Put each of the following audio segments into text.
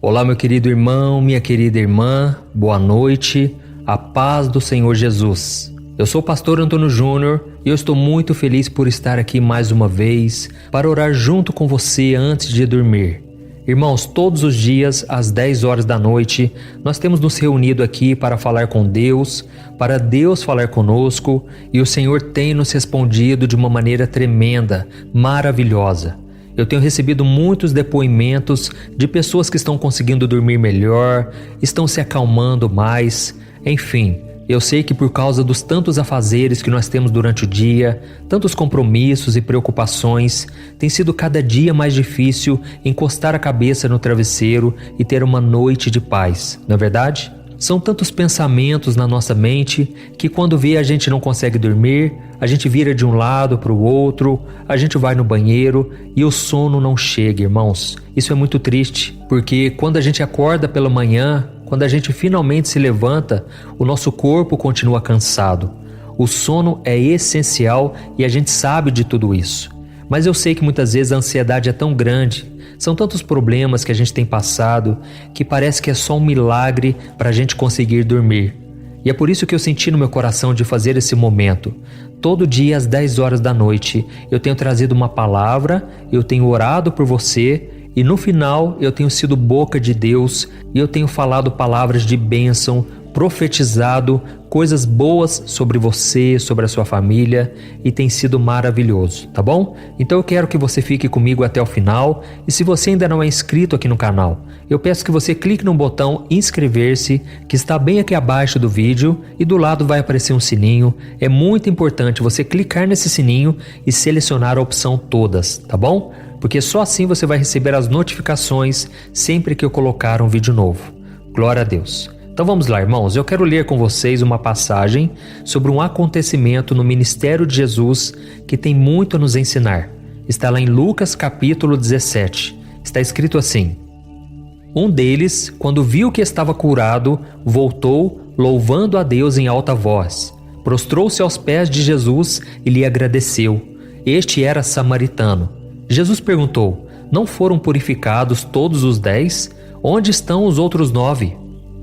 Olá, meu querido irmão, minha querida irmã, boa noite, a paz do Senhor Jesus. Eu sou o pastor Antônio Júnior e eu estou muito feliz por estar aqui mais uma vez para orar junto com você antes de dormir. Irmãos, todos os dias, às 10 horas da noite, nós temos nos reunido aqui para falar com Deus, para Deus falar conosco, e o Senhor tem nos respondido de uma maneira tremenda, maravilhosa. Eu tenho recebido muitos depoimentos de pessoas que estão conseguindo dormir melhor, estão se acalmando mais, enfim. Eu sei que por causa dos tantos afazeres que nós temos durante o dia, tantos compromissos e preocupações, tem sido cada dia mais difícil encostar a cabeça no travesseiro e ter uma noite de paz, não é verdade? São tantos pensamentos na nossa mente que quando vê a gente não consegue dormir, a gente vira de um lado para o outro, a gente vai no banheiro e o sono não chega, irmãos. Isso é muito triste, porque quando a gente acorda pela manhã, quando a gente finalmente se levanta, o nosso corpo continua cansado. O sono é essencial e a gente sabe de tudo isso. Mas eu sei que muitas vezes a ansiedade é tão grande, são tantos problemas que a gente tem passado, que parece que é só um milagre para a gente conseguir dormir. E é por isso que eu senti no meu coração de fazer esse momento. Todo dia às 10 horas da noite eu tenho trazido uma palavra, eu tenho orado por você e no final eu tenho sido boca de Deus e eu tenho falado palavras de bênção, profetizado coisas boas sobre você, sobre a sua família e tem sido maravilhoso, tá bom? Então eu quero que você fique comigo até o final e se você ainda não é inscrito aqui no canal, eu peço que você clique no botão inscrever-se que está bem aqui abaixo do vídeo e do lado vai aparecer um sininho. É muito importante você clicar nesse sininho e selecionar a opção todas, tá bom? Porque só assim você vai receber as notificações sempre que eu colocar um vídeo novo. Glória a Deus. Então vamos lá, irmãos, eu quero ler com vocês uma passagem sobre um acontecimento no ministério de Jesus que tem muito a nos ensinar. Está lá em Lucas capítulo 17. Está escrito assim: Um deles, quando viu que estava curado, voltou, louvando a Deus em alta voz. Prostrou-se aos pés de Jesus e lhe agradeceu. Este era samaritano. Jesus perguntou: Não foram purificados todos os 10? Onde estão os outros 9?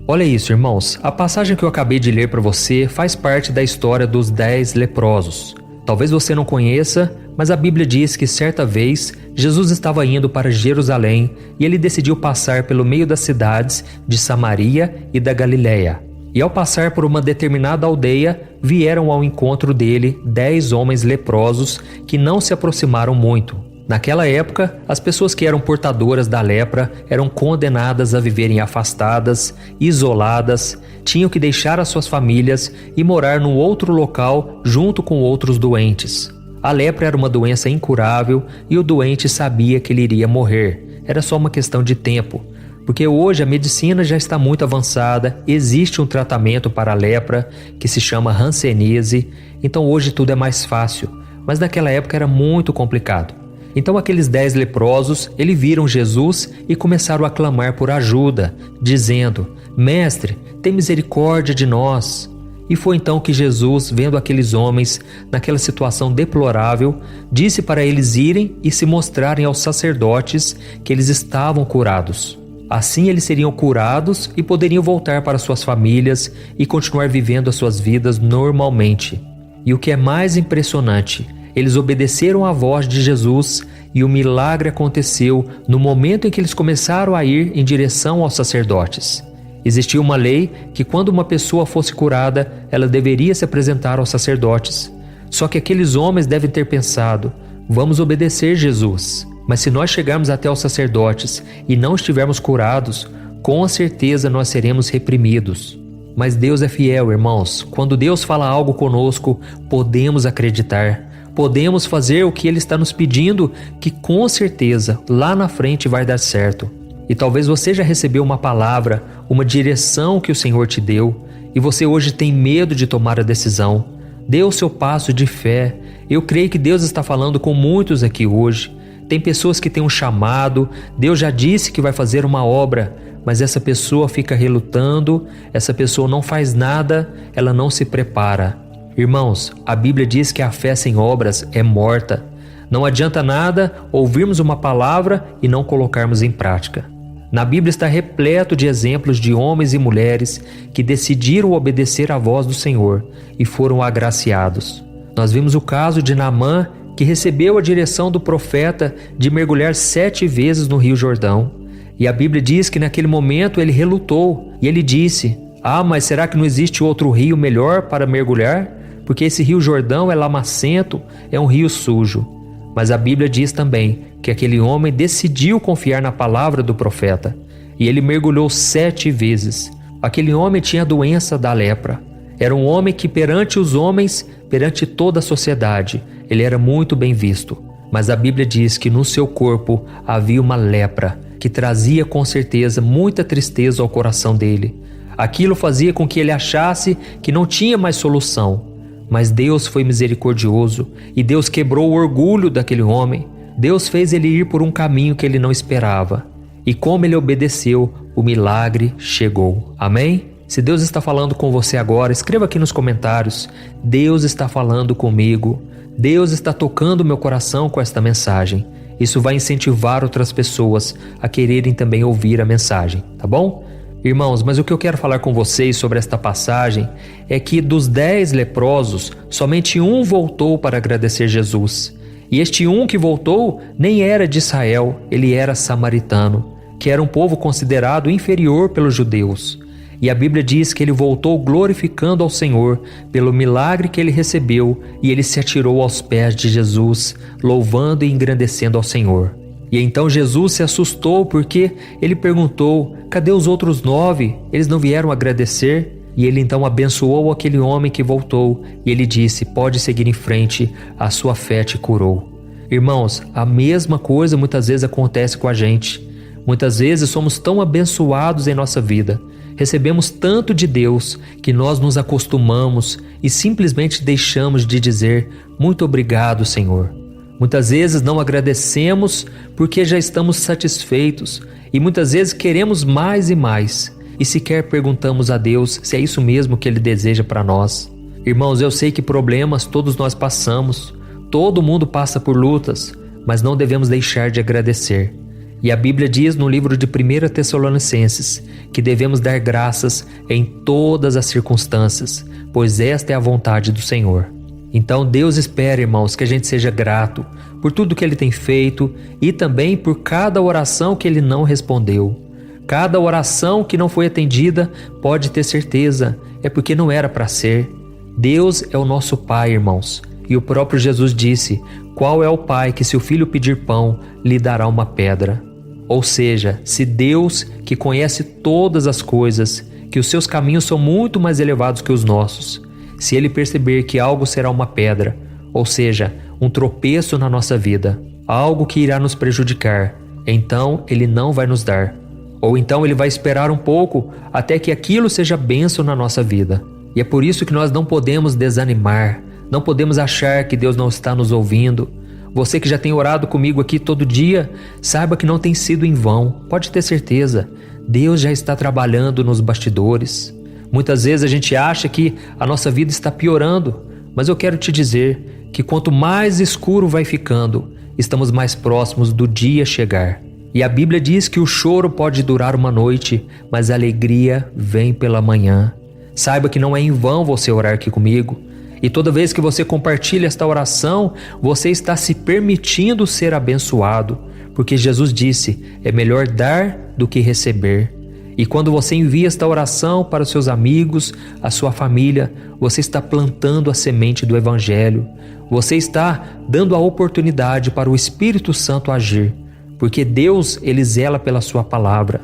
Olha isso, irmãos, a passagem que eu acabei de ler para você faz parte da história dos 10 leprosos. Talvez você não conheça, mas a Bíblia diz que certa vez Jesus estava indo para Jerusalém e ele decidiu passar pelo meio das cidades de Samaria e da Galileia. E ao passar por uma determinada aldeia, vieram ao encontro dele 10 homens leprosos que não se aproximaram muito. Naquela época, as pessoas que eram portadoras da lepra eram condenadas a viverem afastadas, isoladas, tinham que deixar as suas famílias e morar num outro local junto com outros doentes. A lepra era uma doença incurável e o doente sabia que ele iria morrer. Era só uma questão de tempo, porque hoje a medicina já está muito avançada, existe um tratamento para a lepra que se chama hanseníase, então hoje tudo é mais fácil, mas naquela época era muito complicado. Então aqueles 10 leprosos, eles viram Jesus e começaram a clamar por ajuda, dizendo: Mestre, tem misericórdia de nós. E foi então que Jesus, vendo aqueles homens naquela situação deplorável, disse para eles irem e se mostrarem aos sacerdotes que eles estavam curados. Assim eles seriam curados e poderiam voltar para suas famílias e continuar vivendo as suas vidas normalmente. E o que é mais impressionante, eles obedeceram à voz de Jesus e o milagre aconteceu no momento em que eles começaram a ir em direção aos sacerdotes. Existia uma lei que quando uma pessoa fosse curada, ela deveria se apresentar aos sacerdotes. Só que aqueles homens devem ter pensado: vamos obedecer Jesus. Mas se nós chegarmos até os sacerdotes e não estivermos curados, com certeza nós seremos reprimidos. Mas Deus é fiel, irmãos. Quando Deus fala algo conosco, podemos acreditar. Podemos fazer o que Ele está nos pedindo, que com certeza lá na frente vai dar certo. E talvez você já recebeu uma palavra, uma direção que o Senhor te deu, e você hoje tem medo de tomar a decisão. Dê o seu passo de fé. Eu creio que Deus está falando com muitos aqui hoje. Tem pessoas que têm um chamado, Deus já disse que vai fazer uma obra, mas essa pessoa fica relutando, essa pessoa não faz nada, ela não se prepara. Irmãos, a Bíblia diz que a fé sem obras é morta. Não adianta nada ouvirmos uma palavra e não colocarmos em prática. Na Bíblia está repleto de exemplos de homens e mulheres que decidiram obedecer à voz do Senhor e foram agraciados. Nós vimos o caso de Naamã, que recebeu a direção do profeta de mergulhar 7 vezes no Rio Jordão. E a Bíblia diz que naquele momento ele relutou e ele disse: mas será que não existe outro rio melhor para mergulhar? Porque esse Rio Jordão é lamacento, é um rio sujo. Mas a Bíblia diz também que aquele homem decidiu confiar na palavra do profeta e ele mergulhou 7 vezes. Aquele homem tinha a doença da lepra. Era um homem que perante os homens, perante toda a sociedade, ele era muito bem visto. Mas a Bíblia diz que no seu corpo havia uma lepra que trazia com certeza muita tristeza ao coração dele. Aquilo fazia com que ele achasse que não tinha mais solução. Mas Deus foi misericordioso e Deus quebrou o orgulho daquele homem. Deus fez ele ir por um caminho que ele não esperava. E como ele obedeceu, o milagre chegou. Amém? Se Deus está falando com você agora, escreva aqui nos comentários: Deus está falando comigo. Deus está tocando meu coração com esta mensagem. Isso vai incentivar outras pessoas a quererem também ouvir a mensagem, tá bom? Irmãos, mas o que eu quero falar com vocês sobre esta passagem é que dos 10 leprosos, somente um voltou para agradecer Jesus. E este um que voltou nem era de Israel, ele era samaritano, que era um povo considerado inferior pelos judeus. E a Bíblia diz que ele voltou glorificando ao Senhor pelo milagre que ele recebeu, e ele se atirou aos pés de Jesus, louvando e engrandecendo ao Senhor. E então Jesus se assustou porque ele perguntou: cadê os outros 9? Eles não vieram agradecer? E ele então abençoou aquele homem que voltou e ele disse: pode seguir em frente, a sua fé te curou. Irmãos, a mesma coisa muitas vezes acontece com a gente. Muitas vezes somos tão abençoados em nossa vida, recebemos tanto de Deus que nós nos acostumamos e simplesmente deixamos de dizer: muito obrigado, Senhor. Muitas vezes não agradecemos porque já estamos satisfeitos e muitas vezes queremos mais e mais e sequer perguntamos a Deus se é isso mesmo que Ele deseja para nós. Irmãos, eu sei que problemas todos nós passamos, todo mundo passa por lutas, mas não devemos deixar de agradecer. E a Bíblia diz no livro de 1 Tessalonicenses que devemos dar graças em todas as circunstâncias, pois esta é a vontade do Senhor. Então Deus espera, irmãos, que a gente seja grato por tudo que Ele tem feito e também por cada oração que Ele não respondeu. Cada oração que não foi atendida, pode ter certeza, é porque não era para ser. Deus é o nosso Pai, irmãos, e o próprio Jesus disse: qual é o pai que, se o filho pedir pão, lhe dará uma pedra? Ou seja, se Deus, que conhece todas as coisas, que os seus caminhos são muito mais elevados que os nossos, se Ele perceber que algo será uma pedra, ou seja, um tropeço na nossa vida, algo que irá nos prejudicar, então Ele não vai nos dar. Ou então Ele vai esperar um pouco até que aquilo seja bênção na nossa vida. E é por isso que nós não podemos desanimar, não podemos achar que Deus não está nos ouvindo. Você que já tem orado comigo aqui todo dia, saiba que não tem sido em vão. Pode ter certeza, Deus já está trabalhando nos bastidores. Muitas vezes a gente acha que a nossa vida está piorando, mas eu quero te dizer que quanto mais escuro vai ficando, estamos mais próximos do dia chegar. E a Bíblia diz que o choro pode durar uma noite, mas a alegria vem pela manhã. Saiba que não é em vão você orar aqui comigo. E toda vez que você compartilha esta oração, você está se permitindo ser abençoado, porque Jesus disse: é melhor dar do que receber. E quando você envia esta oração para os seus amigos, a sua família, você está plantando a semente do Evangelho. Você está dando a oportunidade para o Espírito Santo agir, porque Deus, Ele zela pela sua palavra.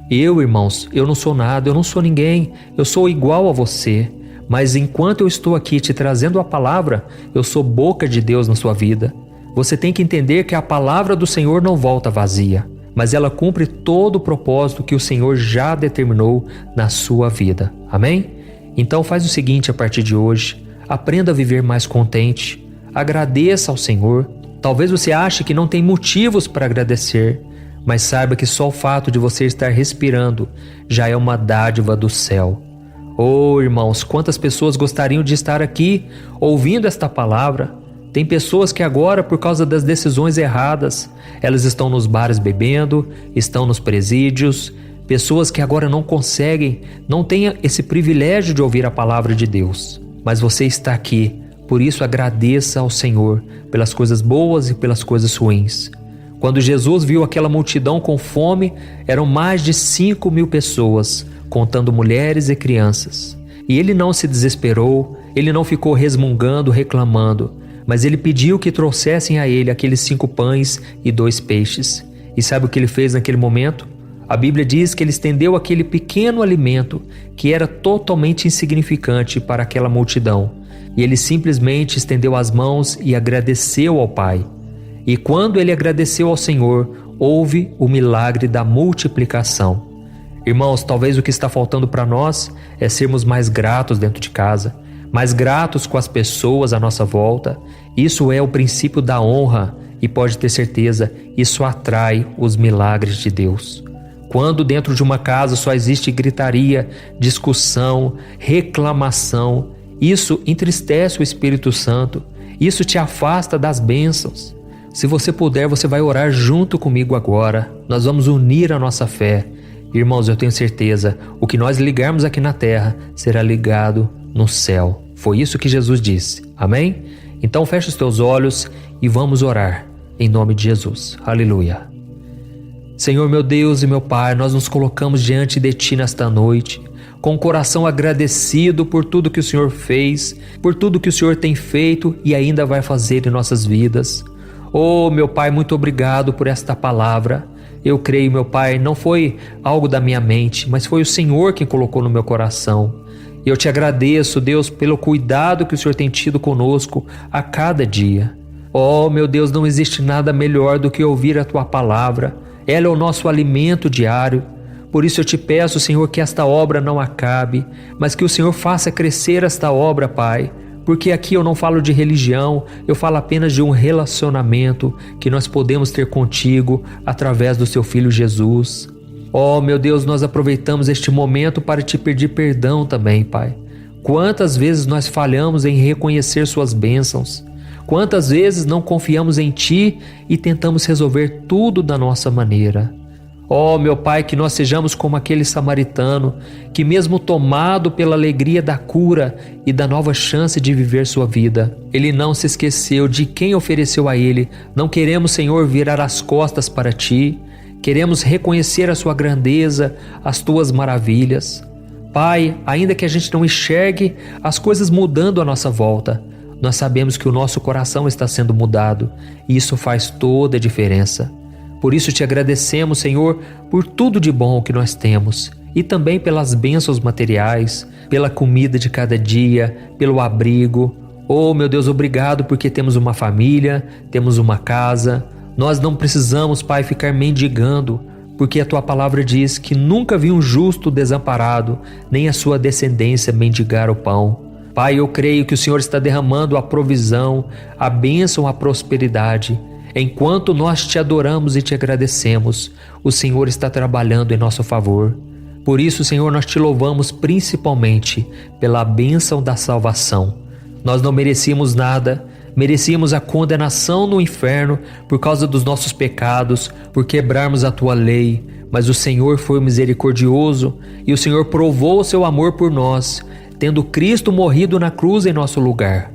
Eu, irmãos, eu não sou nada, eu não sou ninguém, eu sou igual a você. Mas enquanto eu estou aqui te trazendo a palavra, eu sou boca de Deus na sua vida. Você tem que entender que a palavra do Senhor não volta vazia, mas ela cumpre todo o propósito que o Senhor já determinou na sua vida. Amém? Então faz o seguinte a partir de hoje: aprenda a viver mais contente, agradeça ao Senhor. Talvez você ache que não tem motivos para agradecer, mas saiba que só o fato de você estar respirando já é uma dádiva do céu. Oh, irmãos, quantas pessoas gostariam de estar aqui ouvindo esta palavra, Tem pessoas que agora, por causa das decisões erradas, elas estão nos bares bebendo, estão nos presídios. Pessoas que agora não conseguem, não têm esse privilégio de ouvir a palavra de Deus. Mas você está aqui, por isso agradeça ao Senhor pelas coisas boas e pelas coisas ruins. Quando Jesus viu aquela multidão com fome, eram mais de 5.000 pessoas, contando mulheres e crianças. E ele não se desesperou, ele não ficou resmungando, reclamando, mas ele pediu que trouxessem a ele aqueles 5 pães e 2 peixes. E sabe o que ele fez naquele momento? A Bíblia diz que ele estendeu aquele pequeno alimento que era totalmente insignificante para aquela multidão. E ele simplesmente estendeu as mãos e agradeceu ao Pai. E quando ele agradeceu ao Senhor, houve o milagre da multiplicação. Irmãos, talvez o que está faltando para nós é sermos mais gratos dentro de casa, mais gratos com as pessoas à nossa volta. Isso é o princípio da honra e pode ter certeza, isso atrai os milagres de Deus. Quando dentro de uma casa só existe gritaria, discussão, reclamação, isso entristece o Espírito Santo, isso te afasta das bênçãos. Se você puder, você vai orar junto comigo agora. Nós vamos unir a nossa fé. Irmãos, eu tenho certeza, o que nós ligarmos aqui na terra será ligado no céu. Foi isso que Jesus disse. Amém? Então fecha os teus olhos e vamos orar em nome de Jesus. Aleluia. Senhor meu Deus e meu Pai, nós nos colocamos diante de Ti nesta noite, com o coração agradecido por tudo que o Senhor fez, por tudo que o Senhor tem feito e ainda vai fazer em nossas vidas. Oh, meu Pai, muito obrigado por esta palavra. Eu creio, meu Pai, não foi algo da minha mente, mas foi o Senhor quem colocou no meu coração. E eu te agradeço, Deus, pelo cuidado que o Senhor tem tido conosco a cada dia. Oh, meu Deus, não existe nada melhor do que ouvir a Tua palavra. Ela é o nosso alimento diário. Por isso eu te peço, Senhor, que esta obra não acabe, mas que o Senhor faça crescer esta obra, Pai. Porque aqui eu não falo de religião, eu falo apenas de um relacionamento que nós podemos ter contigo através do Seu Filho Jesus. Oh, meu Deus, nós aproveitamos este momento para te pedir perdão também, Pai. Quantas vezes nós falhamos em reconhecer Suas bênçãos? Quantas vezes não confiamos em Ti e tentamos resolver tudo da nossa maneira? Oh, meu Pai, que nós sejamos como aquele samaritano que, mesmo tomado pela alegria da cura e da nova chance de viver sua vida, ele não se esqueceu de quem ofereceu a ele. Não queremos, Senhor, virar as costas para Ti. Queremos reconhecer a Sua grandeza, as Tuas maravilhas. Pai, ainda que a gente não enxergue as coisas mudando à nossa volta, nós sabemos que o nosso coração está sendo mudado e isso faz toda a diferença. Por isso te agradecemos, Senhor, por tudo de bom que nós temos e também pelas bênçãos materiais, pela comida de cada dia, pelo abrigo. Oh, meu Deus, obrigado porque temos uma família, temos uma casa. Nós não precisamos, Pai, ficar mendigando, porque a Tua palavra diz que nunca vi um justo desamparado, nem a sua descendência mendigar o pão. Pai, eu creio que o Senhor está derramando a provisão, a bênção, a prosperidade. Enquanto nós Te adoramos e Te agradecemos, o Senhor está trabalhando em nosso favor. Por isso, Senhor, nós Te louvamos principalmente pela bênção da salvação. Nós não merecíamos nada, merecíamos a condenação no inferno por causa dos nossos pecados, por quebrarmos a Tua lei, mas o Senhor foi misericordioso e o Senhor provou o Seu amor por nós, tendo Cristo morrido na cruz em nosso lugar.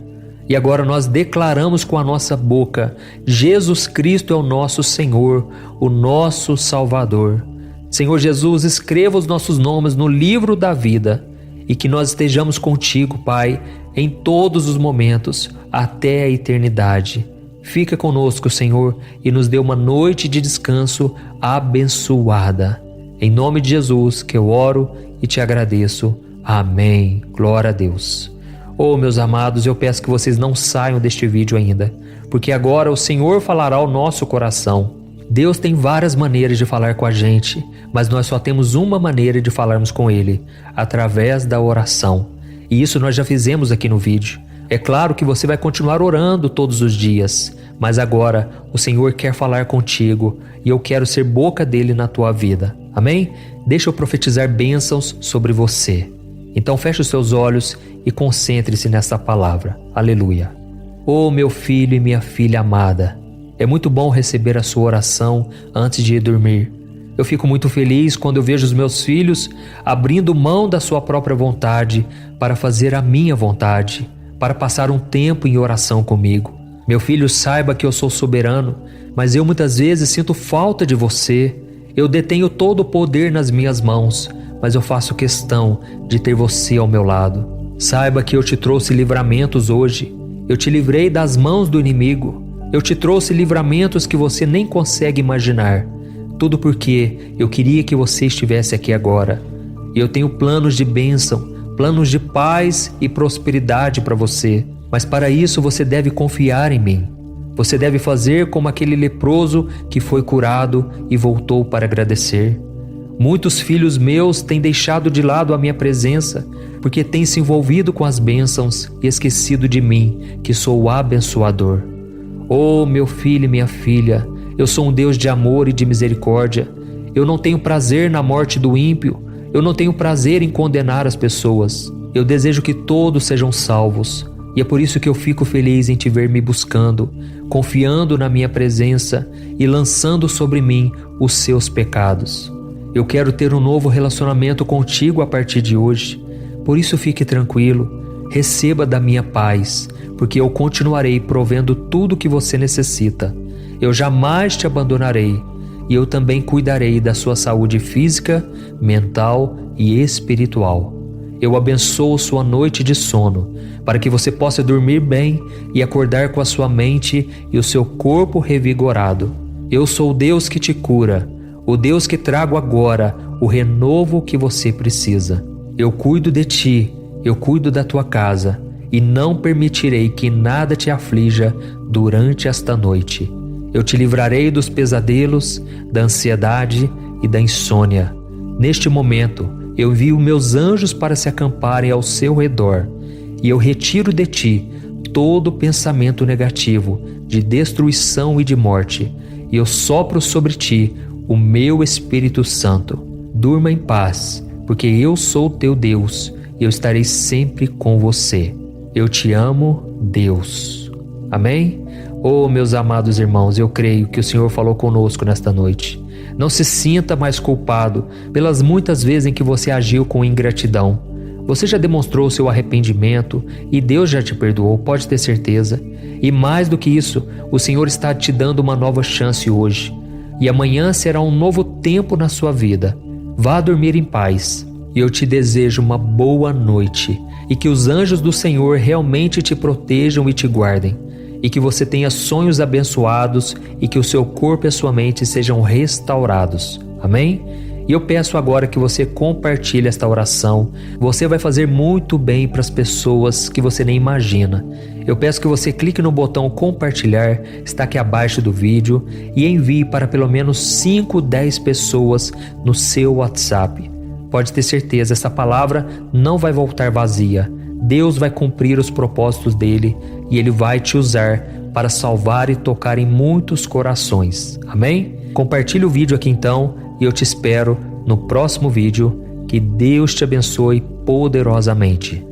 E agora nós declaramos com a nossa boca: Jesus Cristo é o nosso Senhor, o nosso Salvador. Senhor Jesus, escreva os nossos nomes no livro da vida e que nós estejamos contigo, Pai, em todos os momentos, até a eternidade. Fica conosco, Senhor, e nos dê uma noite de descanso abençoada. Em nome de Jesus que eu oro e te agradeço. Amém. Glória a Deus. Oh, meus amados, eu peço que vocês não saiam deste vídeo ainda, porque agora o Senhor falará ao nosso coração. Deus tem várias maneiras de falar com a gente, mas nós só temos uma maneira de falarmos com Ele, através da oração. E isso nós já fizemos aqui no vídeo. É claro que você vai continuar orando todos os dias, mas agora o Senhor quer falar contigo e eu quero ser boca dele na tua vida. Amém? Deixa eu profetizar bênçãos sobre você. Então feche os seus olhos e concentre-se nessa palavra. Aleluia. Oh, meu filho e minha filha amada, é muito bom receber a sua oração antes de ir dormir. Eu fico muito feliz quando eu vejo os meus filhos abrindo mão da sua própria vontade para fazer a minha vontade, para passar um tempo em oração comigo. Meu filho, saiba que eu sou soberano, mas eu muitas vezes sinto falta de você. Eu detenho todo o poder nas minhas mãos, mas eu faço questão de ter você ao meu lado. Saiba que eu te trouxe livramentos hoje. Eu te livrei das mãos do inimigo. Eu te trouxe livramentos que você nem consegue imaginar. Tudo porque eu queria que você estivesse aqui agora. E eu tenho planos de bênção, planos de paz e prosperidade para você. Mas para isso você deve confiar em mim. Você deve fazer como aquele leproso que foi curado e voltou para agradecer. Muitos filhos meus têm deixado de lado a minha presença porque têm se envolvido com as bênçãos e esquecido de mim, que sou o abençoador. Oh, meu filho e minha filha, eu sou um Deus de amor e de misericórdia. Eu não tenho prazer na morte do ímpio. Eu não tenho prazer em condenar as pessoas. Eu desejo que todos sejam salvos. E é por isso que eu fico feliz em te ver me buscando, confiando na minha presença e lançando sobre mim os seus pecados. Eu quero ter um novo relacionamento contigo a partir de hoje. Por isso fique tranquilo, receba da minha paz, porque eu continuarei provendo tudo o que você necessita. Eu jamais te abandonarei e eu também cuidarei da sua saúde física, mental e espiritual. Eu abençoo sua noite de sono, para que você possa dormir bem e acordar com a sua mente e o seu corpo revigorado. Eu sou o Deus que te cura, o Deus que trago agora o renovo que você precisa. Eu cuido de ti, eu cuido da tua casa e não permitirei que nada te aflija durante esta noite. Eu te livrarei dos pesadelos, da ansiedade e da insônia. Neste momento, eu envio meus anjos para se acamparem ao seu redor e eu retiro de ti todo pensamento negativo de destruição e de morte e eu sopro sobre ti o meu Espírito Santo. Durma em paz, porque eu sou teu Deus e eu estarei sempre com você. Eu te amo, Deus. Amém? Oh, meus amados irmãos, eu creio que o Senhor falou conosco nesta noite. Não se sinta mais culpado pelas muitas vezes em que você agiu com ingratidão. Você já demonstrou seu arrependimento e Deus já te perdoou, pode ter certeza. E mais do que isso, o Senhor está te dando uma nova chance hoje. E amanhã será um novo tempo na sua vida. Vá dormir em paz. E eu te desejo uma boa noite e que os anjos do Senhor realmente te protejam e te guardem. E que você tenha sonhos abençoados e que o seu corpo e a sua mente sejam restaurados. Amém? E eu peço agora que você compartilhe esta oração. Você vai fazer muito bem para as pessoas que você nem imagina. Eu peço que você clique no botão compartilhar, está aqui abaixo do vídeo, e envie para pelo menos 5, 10 pessoas no seu WhatsApp. Pode ter certeza, essa palavra não vai voltar vazia. Deus vai cumprir os propósitos dele e ele vai te usar para salvar e tocar em muitos corações. Amém? Compartilhe o vídeo aqui então e eu te espero no próximo vídeo. Que Deus te abençoe poderosamente.